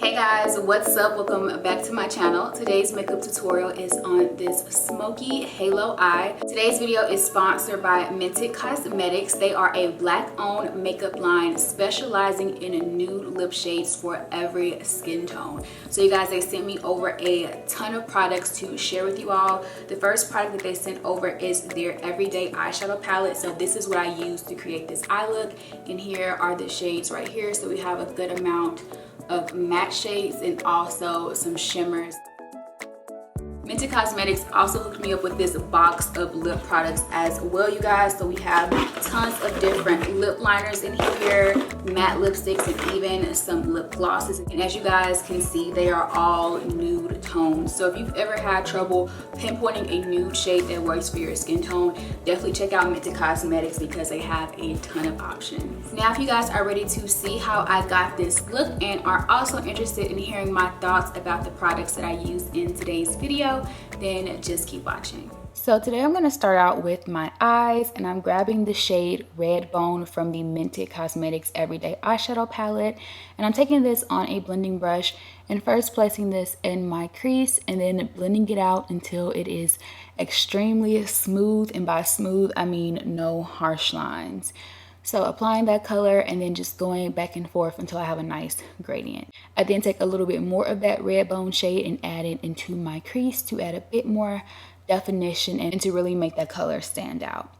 Hey guys, what's up? Welcome back to my channel. Today's makeup tutorial is on this Smokey Halo Eye. Today's video is sponsored by Mented Cosmetics. They are a black-owned makeup line specializing in nude lip shades for every skin tone. So you guys, they sent me over a ton of products to share with you all. The first product that they sent over is their everyday eyeshadow palette. So this is what I use to create this eye look. And here are the shades right here. So we have a good amount of matte shades and also some shimmers. Mented Cosmetics also hooked me up with this box of lip products as well, you guys. So we have tons of different lip liners in here, matte lipsticks, and even some lip glosses. And as you guys can see, they are all nude tones. So if you've ever had trouble pinpointing a nude shade that works for your skin tone, definitely check out Mented Cosmetics because they have a ton of options. Now, if you guys are ready to see how I got this look and are also interested in hearing my thoughts about the products that I use in today's video, then just keep watching. So today I'm going to start out with my eyes, and I'm grabbing the shade Red Bone from the Mented Cosmetics Everyday Eyeshadow Palette, and I'm taking this on a blending brush and first placing this in my crease and then blending it out until it is extremely smooth, and by smooth I mean no harsh lines. So applying that color and then just going back and forth until I have a nice gradient. I then take a little bit more of that Red Bone shade and add it into my crease to add a bit more definition and to really make that color stand out.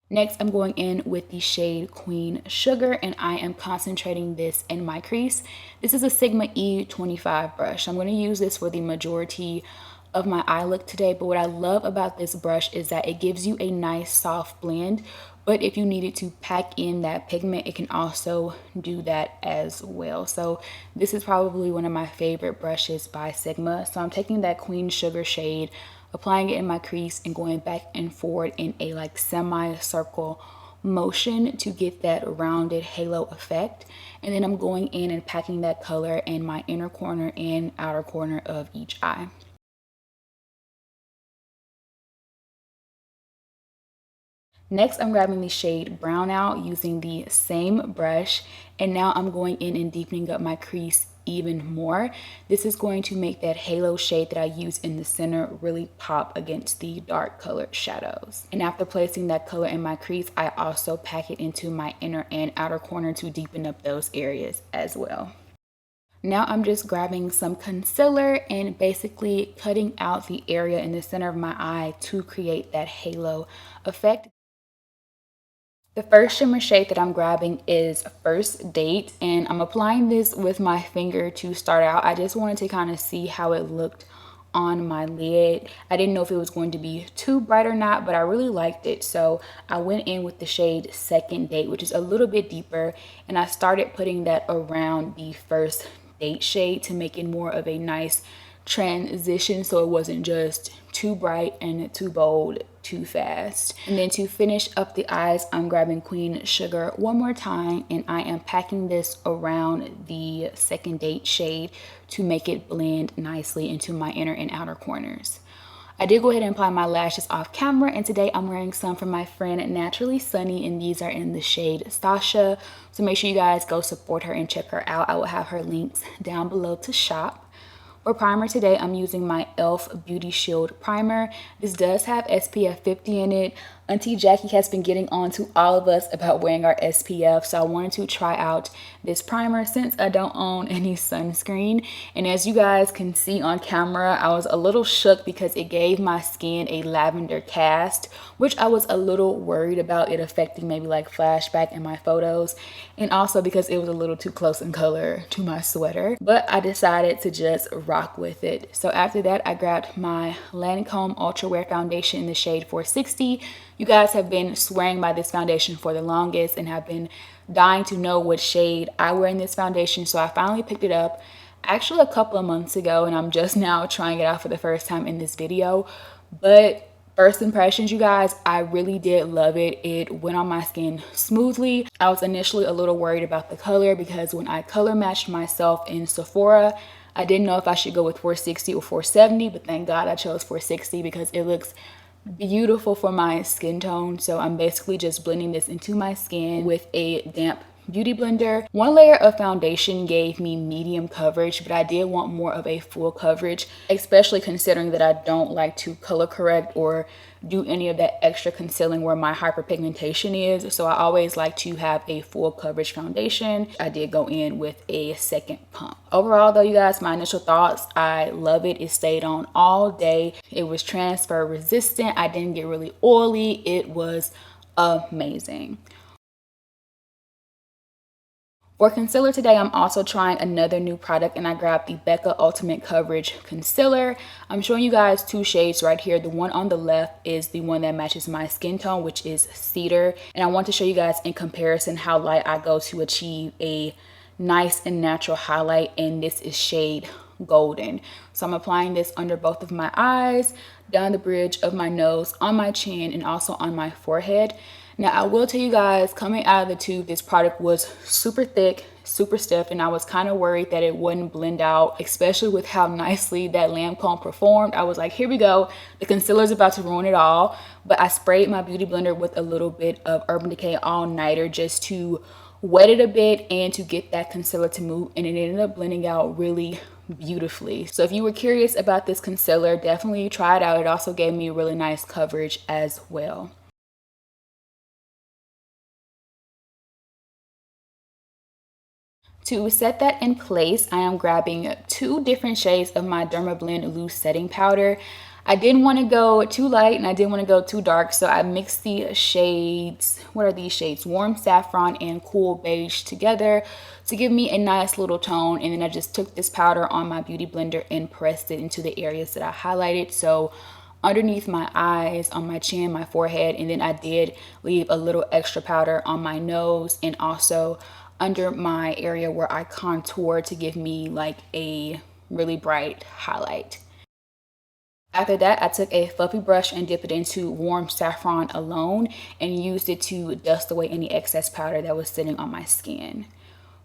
Next, I'm going in with the shade Queen Sugar, and I am concentrating this in my crease. This is a Sigma E25 brush. I'm going to use this for the majority of my eye look today, but what I love about this brush is that it gives you a nice soft blend, but if you needed to pack in that pigment, it can also do that as well. So this is probably one of my favorite brushes by Sigma. So I'm taking that Queen Sugar shade, applying it in my crease and going back and forward in a like semi-circle motion to get that rounded halo effect. And then I'm going in and packing that color in my inner corner and outer corner of each eye. Next, I'm grabbing the shade Brown Out using the same brush, and now I'm going in and deepening up my crease even more. This is going to make that halo shade that I use in the center really pop against the dark colored shadows. And after placing that color in my crease, I also pack it into my inner and outer corner to deepen up those areas as well. Now I'm just grabbing some concealer and basically cutting out the area in the center of my eye to create that halo effect. The first shimmer shade that I'm grabbing is First Date, and I'm applying this with my finger to start out. I just wanted to kind of see how it looked on my lid. I didn't know if it was going to be too bright or not, but I really liked it. So I went in with the shade Second Date, which is a little bit deeper, and I started putting that around the First Date shade to make it more of a nice transition, so it wasn't just too bright and too bold too fast. And then to finish up the eyes, I'm grabbing Queen Sugar one more time, and I am packing this around the Second Date shade to make it blend nicely into my inner and outer corners. I did go ahead and apply my lashes off camera, and today I'm wearing some from my friend Naturally Sunny, and these are in the shade Sasha. So make sure you guys go support her and check her out. I will have her links down below to shop. For primer today, I'm using my e.l.f. Beauty Shield Primer. This does have SPF 50 in it. Auntie Jackie has been getting on to all of us about wearing our SPF, so I wanted to try out this primer since I don't own any sunscreen. And as you guys can see on camera, I was a little shook because it gave my skin a lavender cast, which I was a little worried about it affecting maybe like flashback in my photos, and also because it was a little too close in color to my sweater. But I decided to just rock with it. So after that, I grabbed my Lancôme Ultra Wear Foundation in the shade 460. You guys have been swearing by this foundation for the longest and have been dying to know what shade I wear in this foundation, so I finally picked it up actually a couple of months ago, and I'm just now trying it out for the first time in this video. But first impressions, you guys, I really did love it. It went on my skin smoothly. I was initially a little worried about the color because when I color matched myself in Sephora, I didn't know if I should go with 460 or 470, but thank God I chose 460 because it looks beautiful for my skin tone. So I'm basically just blending this into my skin with a damp beauty blender. One layer of foundation gave me medium coverage, but I did want more of a full coverage, especially considering that I don't like to color correct or do any of that extra concealing where my hyperpigmentation is. So I always like to have a full coverage foundation. I did go in with a second pump. Overall though, you guys, my initial thoughts, I love it. It stayed on all day. It was transfer resistant. I didn't get really oily. It was amazing. For concealer today, I'm also trying another new product, and I grabbed the Becca Ultimate Coverage Concealer. I'm showing you guys two shades right here. The one on the left is the one that matches my skin tone, which is Cedar. And I want to show you guys in comparison how light I go to achieve a nice and natural highlight, and this is shade Golden. So I'm applying this under both of my eyes, down the bridge of my nose, on my chin, and also on my forehead. Now, I will tell you guys, coming out of the tube, this product was super thick, super stiff, and I was kind of worried that it wouldn't blend out, especially with how nicely that Lancôme performed. I was like, here we go. The concealer's about to ruin it all. But I sprayed my beauty blender with a little bit of Urban Decay All Nighter just to wet it a bit and to get that concealer to move, and it ended up blending out really beautifully. So if you were curious about this concealer, definitely try it out. It also gave me really nice coverage as well. To set that in place, I am grabbing two different shades of my Dermablend Loose Setting Powder. I didn't want to go too light and I didn't want to go too dark, so I mixed the shades, what are these shades? Warm Saffron and Cool Beige together to give me a nice little tone. And then I just took this powder on my beauty blender and pressed it into the areas that I highlighted. So underneath my eyes, on my chin, my forehead, and then I did leave a little extra powder on my nose and also under my area where I contour to give me like a really bright highlight. After that, I took a fluffy brush and dipped it into Warm Saffron alone and used it to dust away any excess powder that was sitting on my skin.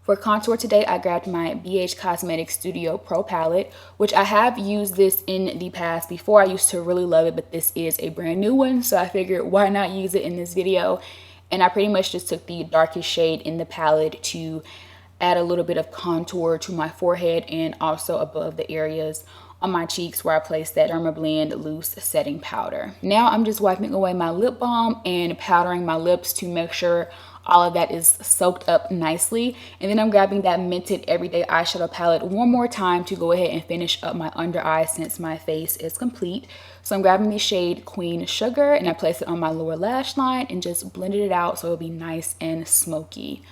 For contour today, I grabbed my Beige Cosmetics Studio Pro palette, which I have used this in the past before. I used to really love it, but this is a brand new one, so I figured why not use it in this video. And I pretty much just took the darkest shade in the palette to add a little bit of contour to my forehead and also above the areas on my cheeks where I placed that Dermablend Loose Setting Powder. Now I'm just wiping away my lip balm and powdering my lips to make sure all of that is soaked up nicely. And then I'm grabbing that Mented Everyday Eyeshadow palette one more time to go ahead and finish up my under eye since my face is complete. So I'm grabbing the shade Queen Sugar and I place it on my lower lash line and just blended it out so it'll be nice and smoky.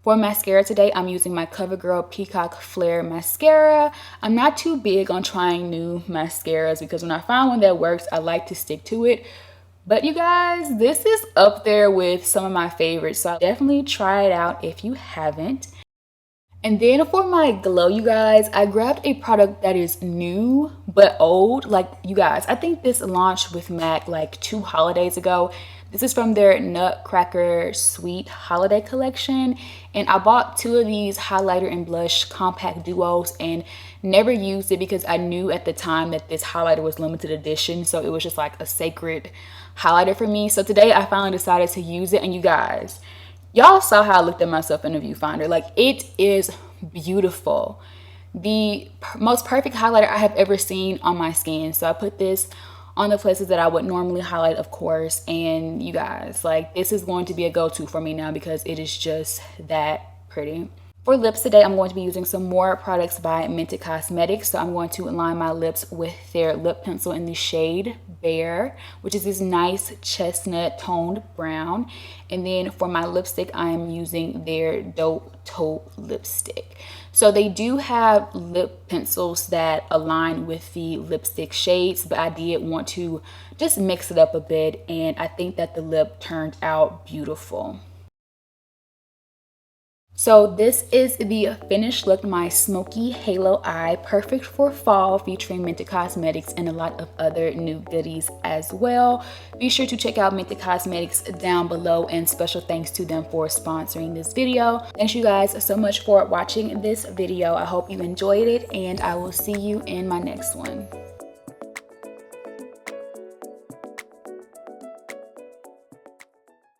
For mascara today, I'm using my Covergirl Peacock Flare Mascara. I'm not too big on trying new mascaras because when I find one that works, I like to stick to it. But you guys, this is up there with some of my favorites, so definitely try it out if you haven't. And then for my glow, you guys, I grabbed a product that is new but old. Like, you guys, I think this launched with MAC like 2 holidays ago. This is from their Nutcracker Sweet Holiday Collection. And I bought 2 of these highlighter and blush compact duos and never used it because I knew at the time that this highlighter was limited edition. So it was just like a sacred highlighter for me. So today I finally decided to use it. And you guys, y'all saw how I looked at myself in the viewfinder. Like, it is beautiful. The most perfect highlighter I have ever seen on my skin. So I put this on the places that I would normally highlight, of course. And you guys, like, this is going to be a go-to for me now because it is just that pretty. For lips today, I'm going to be using some more products by Mented Cosmetics. So I'm going to align my lips with their lip pencil in the shade Bear, which is this nice chestnut toned brown. And then for my lipstick, I am using their Dope Taupe lipstick. So they do have lip pencils that align with the lipstick shades, but I did want to just mix it up a bit, and I think that the lip turned out beautiful. So this is the finished look, my smoky halo eye, perfect for fall, featuring Mented Cosmetics and a lot of other new goodies as well. Be sure to check out Mented Cosmetics down below, and special thanks to them for sponsoring this video. Thanks you guys so much for watching this video. I hope you enjoyed it, and I will see you in my next one.